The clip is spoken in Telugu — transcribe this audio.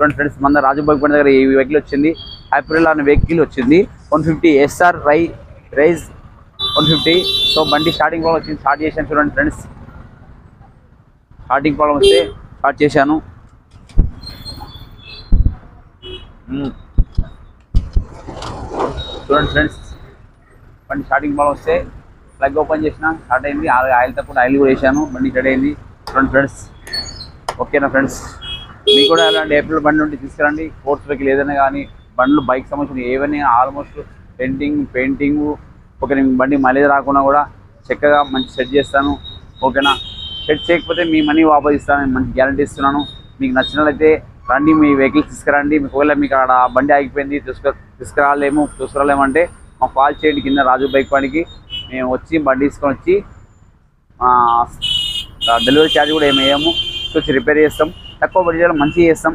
చూడండి ఫ్రెండ్స్, మన రాజు బైక్ బండి దగ్గర ఈ వెహికల్ వచ్చింది. ఏప్రిల్ అనే వెహికల్ వచ్చింది 150 SR రైజ్ 150. సో బండి స్టార్టింగ్ ప్రాబ్లం వచ్చింది, స్టార్ట్ చేశాను. చూడండి ఫ్రెండ్స్, స్టార్టింగ్ ప్రాబ్లం వస్తే స్టార్ట్ చేశాను. చూడండి ఫ్రెండ్స్, బండి స్టార్టింగ్ ప్రాబ్లం వస్తే ప్లగ్ ఓపెన్ చేసిన, స్టార్ట్ అయింది. ఆయిల్ తక్కువ ఆయిల్ కూడా వేసాను, బండి స్టార్ట్ అయింది. చూడండి ఫ్రెండ్స్, ఓకేనా ఫ్రెండ్స్? మీకు కూడా అలాంటి ఏప్రిల్ బండి ఉంటే తీసుకురండి. స్పోర్ట్స్ వెహికల్ ఏదైనా కానీ, బండ్లు బైక్ సంబంధించిన ఏవైనా ఆల్మోస్ట్ పెయింటింగ్ ఓకే. బండి మైలేజ్ రాకుండా కూడా చక్కగా మంచి సెట్ చేస్తాను, ఓకేనా? సెట్ చేయకపోతే మీ మనీ వాపస్ ఇస్తాను, మంచి గ్యారంటీ ఇస్తున్నాను. మీకు నచ్చినట్లయితే రండి, మీ వెహికల్ తీసుకురండి. ఒకవేళ మీకు అక్కడ బండి ఆగిపోయింది తీసుకురాలేమంటే మాకు కాల్ చేయండి కింద రాజు బైక్ వాడికి. మేము వచ్చి బండి తీసుకొని వచ్చి డెలివరీ ఛార్జ్ కూడా ఏమి వేయము, వచ్చి రిపేర్ చేస్తాం. తక్కువ బడ్జెట్లో మంచిగా చేస్తాం.